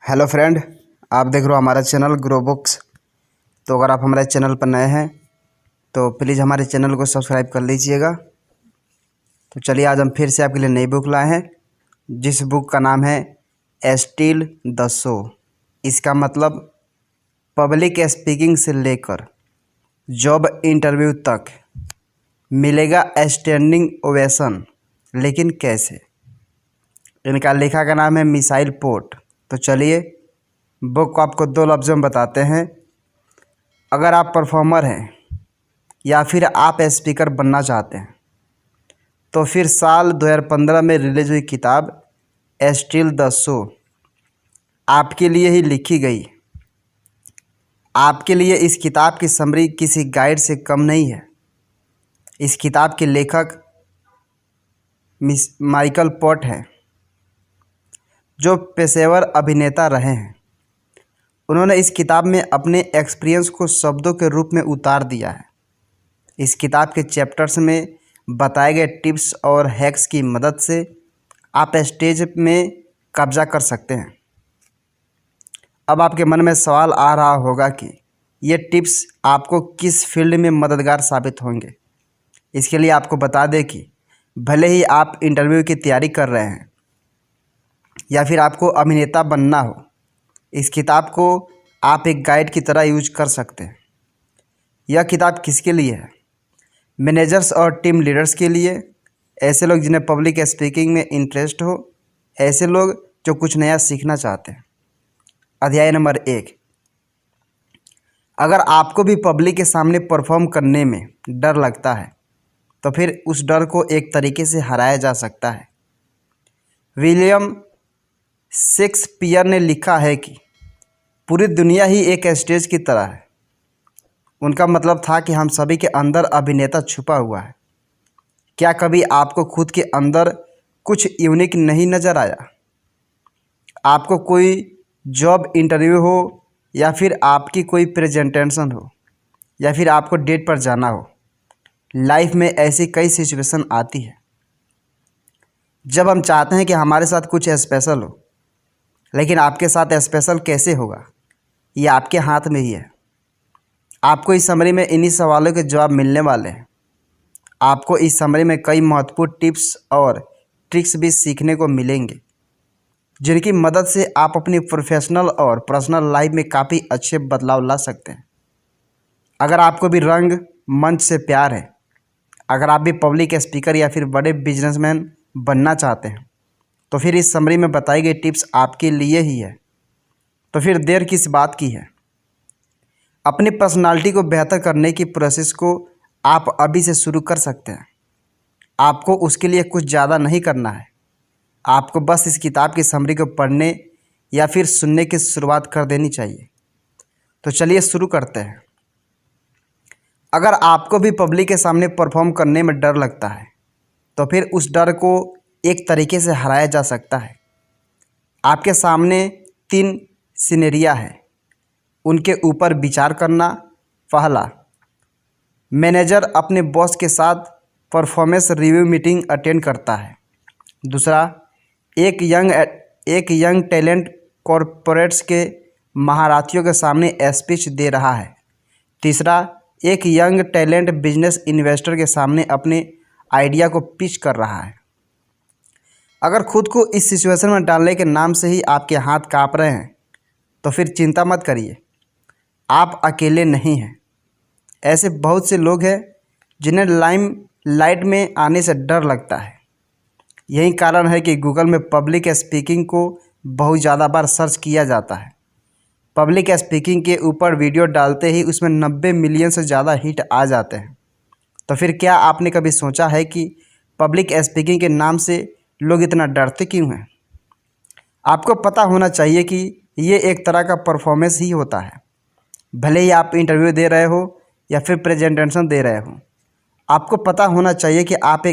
Hello friend, आप देख रहे हो हमारा चैनल ग्रो बुक्स। तो अगर आप हमारे चैनल पर नए हैं तो प्लीज़ हमारे चैनल को सब्सक्राइब कर लीजिएगा। तो चलिए, आज हम फिर से आपके लिए नई बुक लाए हैं, जिस बुक का नाम है स्टील द शो। इसका मतलब पब्लिक स्पीकिंग से लेकर जॉब इंटरव्यू तक मिलेगा स्टैंडिंग ओवेशन, लेकिन कैसे। इनका लेखा का नाम है मिसाइल पोर्ट। तो चलिए, बुक को आपको दो लफ्ज़ों में बताते हैं। अगर आप परफॉर्मर हैं या फिर आप स्पीकर बनना चाहते हैं तो फिर साल 2015 में रिलीज हुई किताब स्टील द शो आपके लिए ही लिखी गई। आपके लिए इस किताब की समरी किसी गाइड से कम नहीं है। इस किताब के लेखक माइकल पोर्ट हैं, जो पेशेवर अभिनेता रहे हैं। उन्होंने इस किताब में अपने एक्सपीरियंस को शब्दों के रूप में उतार दिया है। इस किताब के चैप्टर्स में बताए गए टिप्स और हैक्स की मदद से आप स्टेज में कब्जा कर सकते हैं। अब आपके मन में सवाल आ रहा होगा कि ये टिप्स आपको किस फील्ड में मददगार साबित होंगे। इसके लिए आपको बता दें कि भले ही आप इंटरव्यू की तैयारी कर रहे हैं या फिर आपको अभिनेता बनना हो, इस किताब को आप एक गाइड की तरह यूज कर सकते हैं। यह किताब किसके लिए है? मैनेजर्स और टीम लीडर्स के लिए, ऐसे लोग जिन्हें पब्लिक स्पीकिंग में इंटरेस्ट हो, ऐसे लोग जो कुछ नया सीखना चाहते हैं। अध्याय नंबर 1। अगर आपको भी पब्लिक के सामने परफॉर्म करने में डर लगता है तो फिर उस डर को एक तरीके से हराया जा सकता है। विलियम शेक्सपियर ने लिखा है कि पूरी दुनिया ही एक स्टेज की तरह है। उनका मतलब था कि हम सभी के अंदर अभिनेता छुपा हुआ है। क्या कभी आपको खुद के अंदर कुछ यूनिक नहीं नज़र आया? आपको कोई जॉब इंटरव्यू हो या फिर आपकी कोई प्रेजेंटेशन हो या फिर आपको डेट पर जाना हो, लाइफ में ऐसी कई सिचुएशन आती है जब हम चाहते हैं कि हमारे साथ कुछ स्पेशल हो, लेकिन आपके साथ स्पेशल कैसे होगा, ये आपके हाथ में ही है। आपको इस समरी में इन्हीं सवालों के जवाब मिलने वाले हैं। आपको इस समरी में कई महत्वपूर्ण टिप्स और ट्रिक्स भी सीखने को मिलेंगे, जिनकी मदद से आप अपनी प्रोफेशनल और पर्सनल लाइफ में काफ़ी अच्छे बदलाव ला सकते हैं। अगर आपको भी रंग मंच से प्यार है, अगर आप भी पब्लिक स्पीकर या फिर बड़े बिजनेसमैन बनना चाहते हैं, तो फिर इस समरी में बताई गई टिप्स आपके लिए ही है। तो फिर देर किस बात की है? अपनी पर्सनालिटी को बेहतर करने की प्रोसेस को आप अभी से शुरू कर सकते हैं। आपको उसके लिए कुछ ज़्यादा नहीं करना है। आपको बस इस किताब की समरी को पढ़ने या फिर सुनने की शुरुआत कर देनी चाहिए। तो चलिए शुरू करते हैं। अगर आपको भी पब्लिक के सामने परफॉर्म करने में डर लगता है तो फिर उस डर को एक तरीके से हराया जा सकता है। आपके सामने 3 सिनेरिया है, उनके ऊपर विचार करना। पहला, मैनेजर अपने बॉस के साथ परफॉर्मेंस रिव्यू मीटिंग अटेंड करता है। दूसरा, एक यंग टैलेंट कॉरपोरेट्स के महारथियों के सामने स्पीच दे रहा है। तीसरा, एक यंग टैलेंट बिजनेस इन्वेस्टर के सामने अपने आइडिया को पिच कर रहा है। अगर खुद को इस सिचुएशन में डालने के नाम से ही आपके हाथ काँप रहे हैं तो फिर चिंता मत करिए, आप अकेले नहीं हैं। ऐसे बहुत से लोग हैं जिन्हें लाइट में आने से डर लगता है। यही कारण है कि गूगल में पब्लिक स्पीकिंग को बहुत ज़्यादा बार सर्च किया जाता है। पब्लिक स्पीकिंग के ऊपर वीडियो डालते ही उसमें 90 मिलियन से ज़्यादा हिट आ जाते हैं। तो फिर क्या आपने कभी सोचा है कि पब्लिक स्पीकिंग के नाम से लोग इतना डरते क्यों हैं? आपको पता होना चाहिए कि ये एक तरह का परफॉर्मेंस ही होता है। भले ही आप इंटरव्यू दे रहे हो या फिर प्रेजेंटेशन दे रहे हो, आपको पता होना चाहिए कि आप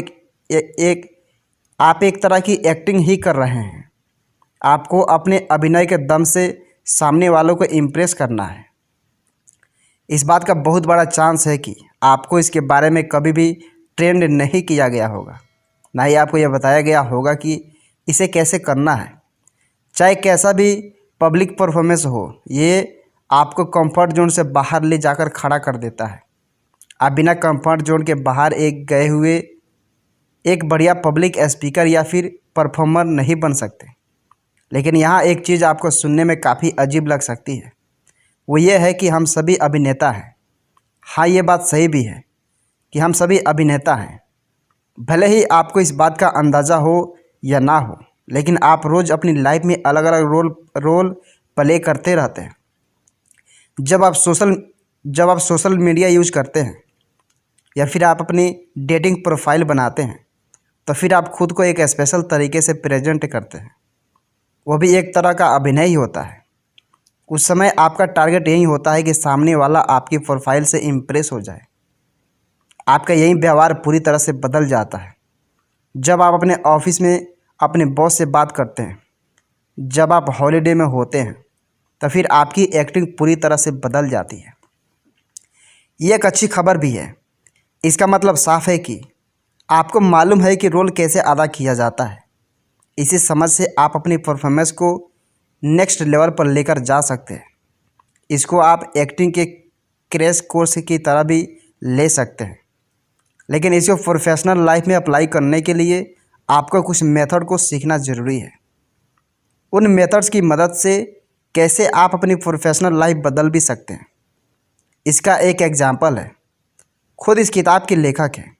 एक तरह की एक्टिंग ही कर रहे हैं। आपको अपने अभिनय के दम से सामने वालों को इम्प्रेस करना है। इस बात का बहुत बड़ा चांस है कि आपको इसके बारे में कभी भी ट्रेंड नहीं किया गया होगा, ना ही आपको यह बताया गया होगा कि इसे कैसे करना है। चाहे कैसा भी पब्लिक परफॉर्मेंस हो, ये आपको कंफर्ट जोन से बाहर ले जाकर खड़ा कर देता है। आप बिना कंफर्ट जोन के बाहर गए हुए एक बढ़िया पब्लिक स्पीकर या फिर परफॉर्मर नहीं बन सकते। लेकिन यहाँ एक चीज़ आपको सुनने में काफ़ी अजीब लग सकती है, वो ये है कि हम सभी अभिनेता हैं। हाँ, ये बात सही भी है कि हम सभी अभिनेता हैं। भले ही आपको इस बात का अंदाज़ा हो या ना हो, लेकिन आप रोज़ अपनी लाइफ में अलग अलग रोल प्ले करते रहते हैं। जब आप सोशल मीडिया यूज करते हैं या फिर आप अपनी डेटिंग प्रोफाइल बनाते हैं, तो फिर आप खुद को एक स्पेशल तरीके से प्रेजेंट करते हैं। वो भी एक तरह का अभिनय ही होता है। उस समय आपका टारगेट यही होता है कि सामने वाला आपकी प्रोफाइल से इम्प्रेस हो जाए। आपका यही व्यवहार पूरी तरह से बदल जाता है। जब आप अपने ऑफिस में अपने बॉस से बात करते हैं, जब आप हॉलीडे में होते हैं, तो फिर आपकी एक्टिंग पूरी तरह से बदल जाती है। ये एक अच्छी खबर भी है। इसका मतलब साफ है कि आपको मालूम है कि रोल कैसे अदा किया जाता है। इसी समझ से आप अपनी परफॉर्मेंस को नेक्स्ट लेवल पर लेकर जा सकते हैं। इसको आप एक्टिंग के क्रैश कोर्स की तरह भी ले सकते हैं। लेकिन इसको प्रोफेशनल लाइफ में अप्लाई करने के लिए आपको कुछ मेथड को सीखना ज़रूरी है। उन मेथड्स की मदद से कैसे आप अपनी प्रोफेशनल लाइफ बदल भी सकते हैं, इसका एक एग्जाम्पल है। खुद इस किताब के लेखक हैं।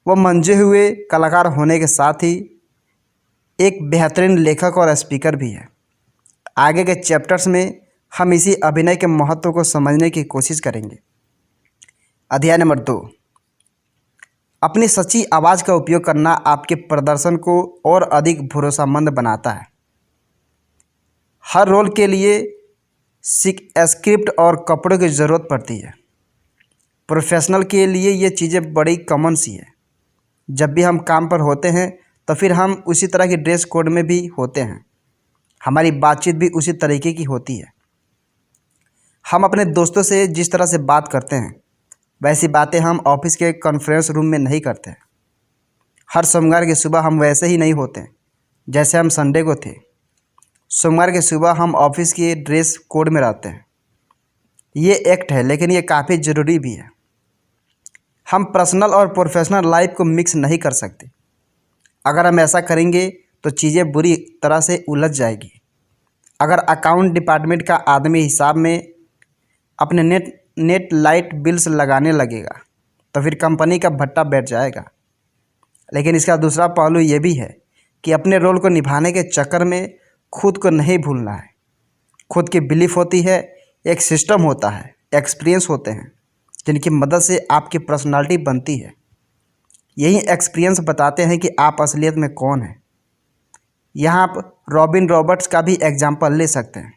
वो मंजे हुए कलाकार होने के साथ ही एक बेहतरीन लेखक और स्पीकर भी है। आगे के चैप्टर्स में हम इसी अभिनय के महत्व को समझने की कोशिश करेंगे। अध्याय नंबर 2, अपनी सच्ची आवाज़ का उपयोग करना आपके प्रदर्शन को और अधिक भरोसामंद बनाता है। हर रोल के लिए स्क्रिप्ट और कपड़ों की ज़रूरत पड़ती है। प्रोफेशनल के लिए ये चीज़ें बड़ी कॉमन सी है। जब भी हम काम पर होते हैं तो फिर हम उसी तरह की ड्रेस कोड में भी होते हैं। हमारी बातचीत भी उसी तरीके की होती है। हम अपने दोस्तों से जिस तरह से बात करते हैं, वैसी बातें हम ऑफिस के कॉन्फ्रेंस रूम में नहीं करते। हर सोमवार की सुबह हम वैसे ही नहीं होते जैसे हम संडे को थे। सोमवार की सुबह हम ऑफिस के ड्रेस कोड में रहते हैं। ये एक्ट है, लेकिन ये काफ़ी ज़रूरी भी है। हम पर्सनल और प्रोफेशनल लाइफ को मिक्स नहीं कर सकते। अगर हम ऐसा करेंगे तो चीज़ें बुरी तरह से उलझ जाएगी। अगर अकाउंट डिपार्टमेंट का आदमी हिसाब में अपने नेट लाइट बिल्स लगाने लगेगा तो फिर कंपनी का भट्टा बैठ जाएगा। लेकिन इसका दूसरा पहलू ये भी है कि अपने रोल को निभाने के चक्कर में खुद को नहीं भूलना है। खुद की बिलीफ होती है, एक सिस्टम होता है, एक्सपीरियंस होते हैं जिनकी मदद से आपकी पर्सनालिटी बनती है। यही एक्सपीरियंस बताते हैं कि आप असलियत में कौन हैं। यहाँ आप रॉबिन रॉबर्ट्स का भी एग्जाम्पल ले सकते हैं।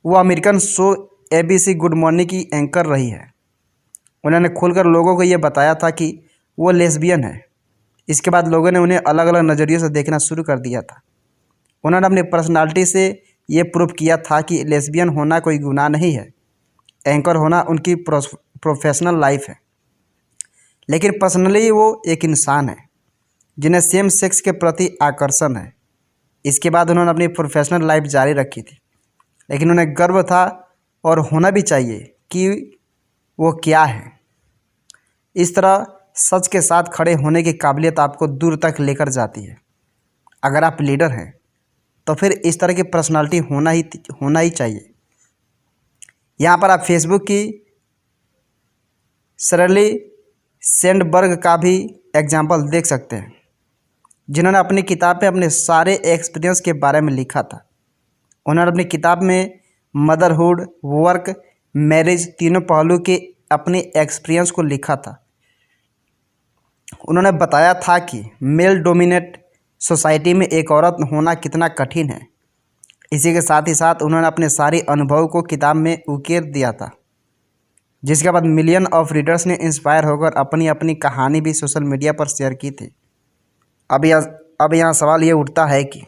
वो American show ABC good morning की एंकर रही है। उन्होंने खुलकर लोगों को ये बताया था कि वो लेस्बियन है। इसके बाद लोगों ने उन्हें अलग अलग नज़रियों से देखना शुरू कर दिया था। उन्होंने अपनी पर्सनालिटी से ये प्रूव किया था कि लेस्बियन होना कोई गुनाह नहीं है, एंकर होना उनकी प्रोफेशनल लाइफ है। लेकिन पर्सनली वो एक इंसान है जिन्हें सेम सेक्स के प्रति आकर्षण है। इसके बाद उन्होंने अपनी प्रोफेशनल लाइफ जारी रखी थी, लेकिन उन्हें गर्व था और होना भी चाहिए कि वो क्या है। इस तरह सच के साथ खड़े होने की काबिलियत आपको दूर तक लेकर जाती है। अगर आप लीडर हैं तो फिर इस तरह की पर्सनालिटी होना ही चाहिए। यहाँ पर आप फेसबुक की शर्ली सैंडबर्ग का भी एग्जाम्पल देख सकते हैं, जिन्होंने अपनी किताब में अपने सारे एक्सपीरियंस के बारे में लिखा था। उन्होंने अपनी किताब में मदरहुड, वर्क, मैरिज तीनों पहलू के अपने एक्सपीरियंस को लिखा था। उन्होंने बताया था कि मेल डोमिनेट सोसाइटी में एक औरत होना कितना कठिन है। इसी के साथ ही साथ उन्होंने अपने सारे अनुभव को किताब में उकेर दिया था, जिसके बाद मिलियन ऑफ रीडर्स ने इंस्पायर होकर अपनी अपनी कहानी भी सोशल मीडिया पर शेयर की थी। अब यहाँ सवाल ये उठता है कि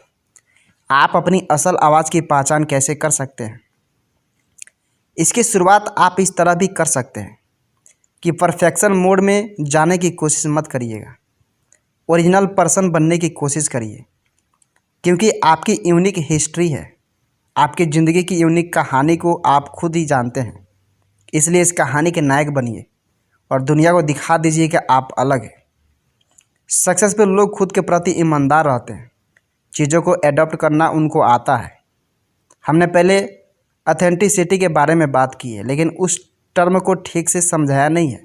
आप अपनी असल आवाज़ की पहचान कैसे कर सकते हैं। इसकी शुरुआत आप इस तरह भी कर सकते हैं कि परफेक्शन मोड में जाने की कोशिश मत करिएगा, ओरिजिनल पर्सन बनने की कोशिश करिए, क्योंकि आपकी यूनिक हिस्ट्री है। आपकी ज़िंदगी की यूनिक कहानी को आप खुद ही जानते हैं, इसलिए इस कहानी के नायक बनिए और दुनिया को दिखा दीजिए कि आप अलग हैं। सक्सेसफुल लोग खुद के प्रति ईमानदार रहते हैं, चीज़ों को एडॉप्ट करना उनको आता है। हमने पहले ऑथेंटिसिटी के बारे में बात की है, लेकिन उस टर्म को ठीक से समझाया नहीं है।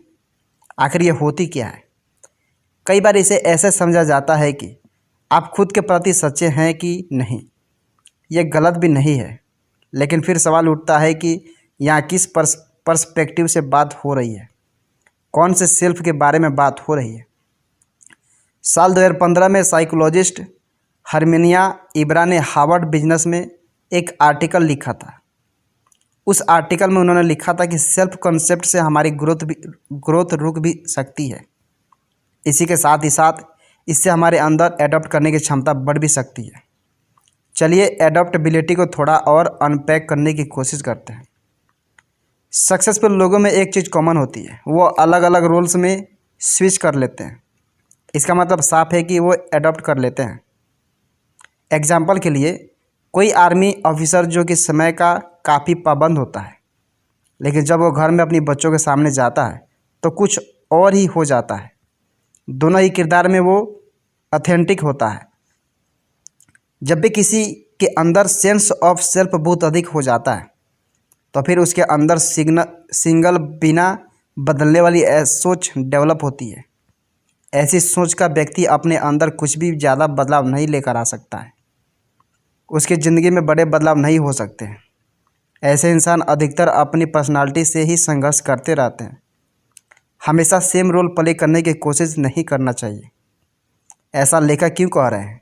आखिर ये होती क्या है? कई बार इसे ऐसे समझा जाता है कि आप खुद के प्रति सच्चे हैं कि नहीं। ये गलत भी नहीं है, लेकिन फिर सवाल उठता है कि यहाँ किस पर्सपेक्टिव से बात हो रही है, कौन से सेल्फ के बारे में बात हो रही है। साल 2015 में साइकोलॉजिस्ट हरमिनिया इब्रा ने हार्वर्ड बिजनेस में एक आर्टिकल लिखा था। उस आर्टिकल में उन्होंने लिखा था कि सेल्फ कॉन्सेप्ट से हमारी ग्रोथ रुक भी सकती है। इसी के साथ ही साथ इससे हमारे अंदर एडॉप्ट करने की क्षमता बढ़ भी सकती है। चलिए एडॉप्टेबिलिटी को थोड़ा और अनपैक करने की कोशिश करते हैं। सक्सेसफुल लोगों में एक चीज़ कॉमन होती है, वो अलग अलग रोल्स में स्विच कर लेते हैं। इसका मतलब साफ है कि वो एडॉप्ट कर लेते हैं। एग्जाम्पल के लिए, कोई आर्मी ऑफिसर जो कि समय का काफ़ी पाबंद होता है, लेकिन जब वो घर में अपनी बच्चों के सामने जाता है तो कुछ और ही हो जाता है। दोनों ही किरदार में वो ऑथेंटिक होता है। जब भी किसी के अंदर सेंस ऑफ सेल्फ बहुत अधिक हो जाता है तो फिर उसके अंदर सिंगल बिना बदलने वाली सोच डेवलप होती है। ऐसी सोच का व्यक्ति अपने अंदर कुछ भी ज़्यादा बदलाव नहीं लेकर आ सकता है। उसकी ज़िंदगी में बड़े बदलाव नहीं हो सकते हैं। ऐसे इंसान अधिकतर अपनी पर्सनालिटी से ही संघर्ष करते रहते हैं। हमेशा सेम रोल प्ले करने की कोशिश नहीं करना चाहिए। ऐसा लेखक क्यों कह रहे हैं?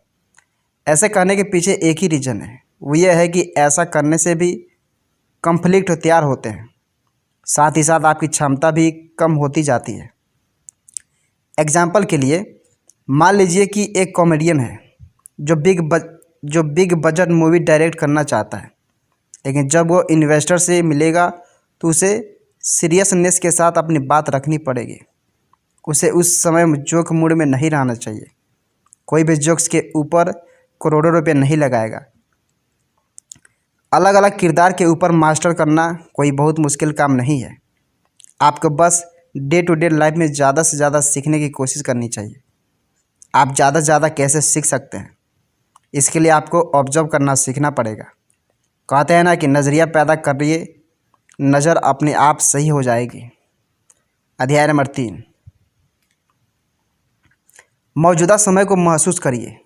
ऐसे कहने के पीछे एक ही रीज़न है, वो ये है कि ऐसा करने से भी कॉन्फ्लिक्ट तैयार होते हैं, साथ ही साथ आपकी क्षमता भी कम होती जाती है। एग्जाम्पल के लिए, मान लीजिए कि एक कॉमेडियन है जो बिग बजट मूवी डायरेक्ट करना चाहता है, लेकिन जब वो इन्वेस्टर से मिलेगा तो उसे सीरियसनेस के साथ अपनी बात रखनी पड़ेगी। उसे उस समय जोक मूड में नहीं रहना चाहिए। कोई भी जोक्स के ऊपर करोड़ों रुपए नहीं लगाएगा। अलग अलग किरदार के ऊपर मास्टर करना कोई बहुत मुश्किल काम नहीं है। आपको बस डे टू डे लाइफ में ज़्यादा से ज़्यादा सीखने की कोशिश करनी चाहिए। आप ज़्यादा से ज़्यादा कैसे सीख सकते हैं, इसके लिए आपको ऑब्जर्व करना सीखना पड़ेगा। कहते हैं ना कि नज़रिया पैदा करिए, नज़र अपने आप सही हो जाएगी। अध्याय नंबर 3, मौजूदा समय को महसूस करिए,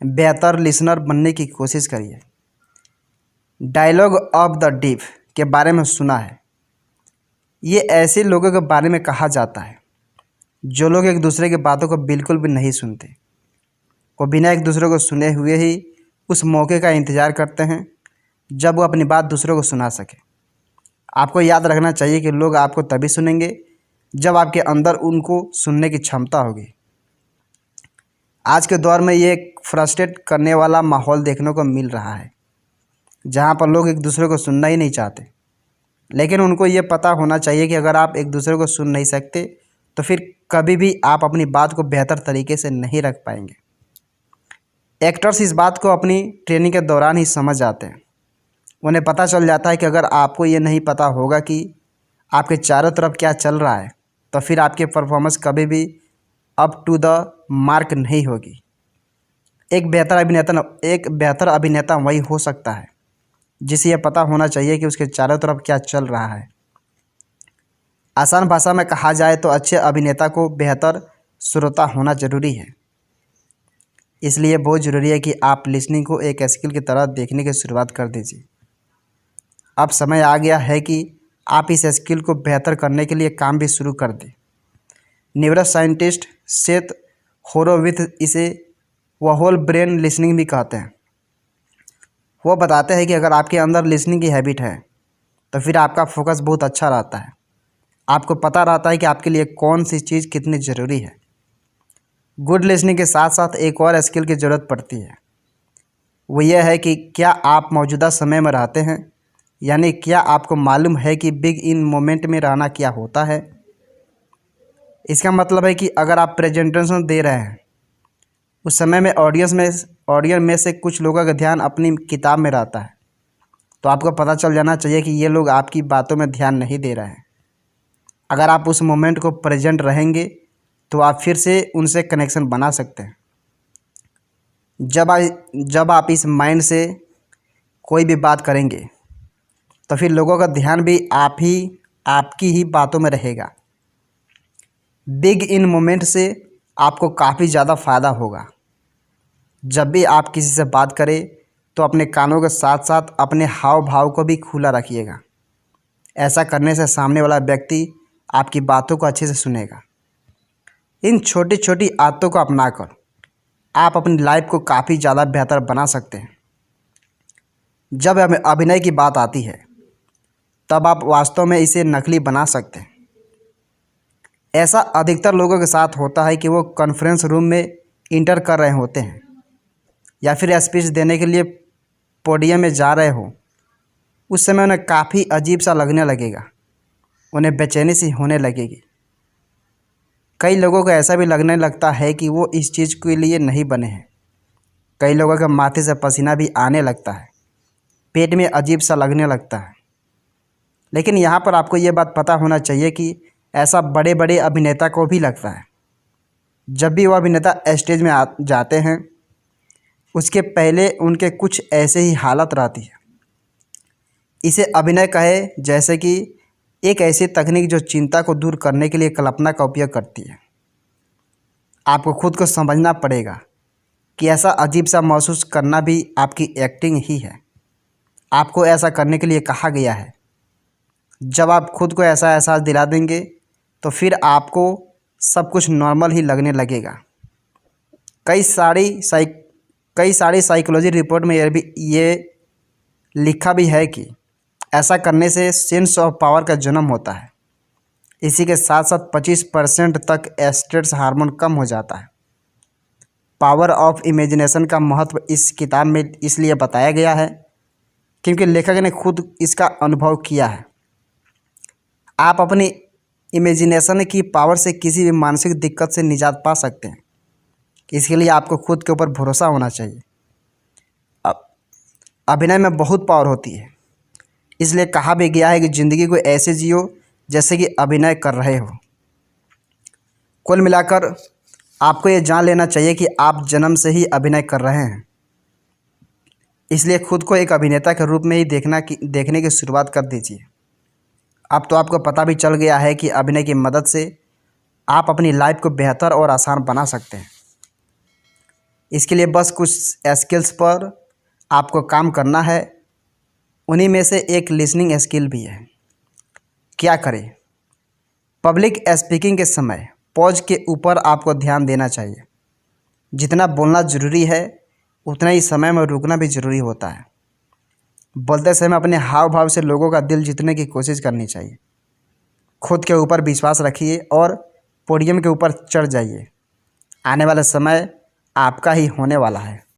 बेहतर लिसनर बनने की कोशिश करिए। डायलॉग ऑफ द डीप के बारे में सुना है? ये ऐसे लोगों के बारे में कहा जाता है जो लोग एक दूसरे की बातों को बिल्कुल भी नहीं सुनते। वो बिना एक दूसरे को सुने हुए ही उस मौके का इंतज़ार करते हैं जब वो अपनी बात दूसरों को सुना सके। आपको याद रखना चाहिए कि लोग आपको तभी सुनेंगे जब आपके अंदर उनको सुनने की क्षमता होगी। आज के दौर में ये एक फ्रस्ट्रेट करने वाला माहौल देखने को मिल रहा है, जहाँ पर लोग एक दूसरे को सुनना ही नहीं चाहते। लेकिन उनको ये पता होना चाहिए कि अगर आप एक दूसरे को सुन नहीं सकते तो फिर कभी भी आप अपनी बात को बेहतर तरीके से नहीं रख पाएंगे। एक्टर्स इस बात को अपनी ट्रेनिंग के दौरान ही समझ जाते हैं। उन्हें पता चल जाता है कि अगर आपको ये नहीं पता होगा कि आपके चारों तरफ क्या चल रहा है तो फिर आपकी परफॉर्मेंस कभी भी अप टू द मार्क नहीं होगी। एक बेहतर अभिनेता वही हो सकता है जिसे यह पता होना चाहिए कि उसके चारों तरफ क्या चल रहा है। आसान भाषा में कहा जाए तो अच्छे अभिनेता को बेहतर श्रोता होना जरूरी है। इसलिए बहुत ज़रूरी है कि आप लिसनिंग को एक स्किल की तरह देखने की शुरुआत कर दीजिए। अब समय आ गया है कि आप इस स्किल को बेहतर करने के लिए काम भी शुरू कर दें। न्यूरो साइंटिस्ट सेथ होरोविथ इसे होल ब्रेन लिसनिंग भी कहते हैं। वो बताते हैं कि अगर आपके अंदर लिसनिंग की हैबिट है तो फिर आपका फोकस बहुत अच्छा रहता है। आपको पता रहता है कि आपके लिए कौन सी चीज़ कितनी ज़रूरी है। गुड लिसनिंग के साथ साथ एक और स्किल की ज़रूरत पड़ती है। वो यह है कि क्या आप मौजूदा समय में रहते हैं, यानी क्या आपको मालूम है कि बिग इन मोमेंट में रहना क्या होता है। इसका मतलब है कि अगर आप प्रेजेंटेशन दे रहे हैं, उस समय में ऑडियंस में से कुछ लोगों का ध्यान अपनी किताब में रहता है तो आपको पता चल जाना चाहिए कि ये लोग आपकी बातों में ध्यान नहीं दे रहे हैं। अगर आप उस मोमेंट को प्रेजेंट रहेंगे तो आप फिर से उनसे कनेक्शन बना सकते हैं। जब आप इस माइंड से कोई भी बात करेंगे तो फिर लोगों का ध्यान भी आपकी ही बातों में रहेगा। बिग इन मोमेंट से आपको काफ़ी ज़्यादा फ़ायदा होगा। जब भी आप किसी से बात करें तो अपने कानों के साथ साथ अपने हाव भाव को भी खुला रखिएगा। ऐसा करने से सामने वाला व्यक्ति आपकी बातों को अच्छे से सुनेगा। इन छोटी छोटी आदतों को अपनाकर आप अपनी लाइफ को काफ़ी ज़्यादा बेहतर बना सकते हैं। जब अभिनय की बात आती है तब आप वास्तव में इसे नकली बना सकते हैं। ऐसा अधिकतर लोगों के साथ होता है कि वो कॉन्फ्रेंस रूम में इंटर कर रहे होते हैं या फिर स्पीच देने के लिए पोडियम में जा रहे हो। उस समय उन्हें काफ़ी अजीब सा लगने लगेगा, उन्हें बेचैनी सी होने लगेगी। कई लोगों को ऐसा भी लगने लगता है कि वो इस चीज़ के लिए नहीं बने हैं। कई लोगों के माथे से पसीना भी आने लगता है, पेट में अजीब सा लगने लगता है। लेकिन यहाँ पर आपको ये बात पता होना चाहिए कि ऐसा बड़े बड़े अभिनेता को भी लगता है। जब भी वो अभिनेता स्टेज में जाते हैं उसके पहले उनके कुछ ऐसे ही हालत रहती है। इसे अभिनय कहे, जैसे कि एक ऐसी तकनीक जो चिंता को दूर करने के लिए कल्पना का उपयोग करती है। आपको खुद को समझना पड़ेगा कि ऐसा अजीब सा महसूस करना भी आपकी एक्टिंग ही है। आपको ऐसा करने के लिए कहा गया है। जब आप खुद को ऐसा एहसास दिला देंगे तो फिर आपको सब कुछ नॉर्मल ही लगने लगेगा। कई सारी साइकोलॉजी रिपोर्ट में ये लिखा भी है कि ऐसा करने से सेंस ऑफ पावर का जन्म होता है। इसी के साथ साथ 25% तक स्ट्रेस हार्मोन कम हो जाता है। पावर ऑफ इमेजिनेशन का महत्व इस किताब में इसलिए बताया गया है क्योंकि लेखक ने खुद इसका अनुभव किया है। आप अपनी इमेजिनेशन की पावर से किसी भी मानसिक दिक्कत से निजात पा सकते हैं। इसके लिए आपको खुद के ऊपर भरोसा होना चाहिए। अभिनय में बहुत पावर होती है, इसलिए कहा भी गया है कि ज़िंदगी को ऐसे जियो जैसे कि अभिनय कर रहे हो। कुल मिलाकर आपको ये जान लेना चाहिए कि आप जन्म से ही अभिनय कर रहे हैं। इसलिए खुद को एक अभिनेता के रूप में ही देखने की शुरुआत कर दीजिए। अब तो आपको पता भी चल गया है कि अभिनय की मदद से आप अपनी लाइफ को बेहतर और आसान बना सकते हैं। इसके लिए बस कुछ स्किल्स पर आपको काम करना है। उन्हीं में से एक लिसनिंग स्किल भी है। क्या करें? पब्लिक स्पीकिंग के समय पॉज के ऊपर आपको ध्यान देना चाहिए। जितना बोलना ज़रूरी है उतना ही समय में रुकना भी ज़रूरी होता है। बोलते समय अपने हाव भाव से लोगों का दिल जीतने की कोशिश करनी चाहिए। खुद के ऊपर विश्वास रखिए और पोडियम के ऊपर चढ़ जाइए। आने वाला समय आपका ही होने वाला है।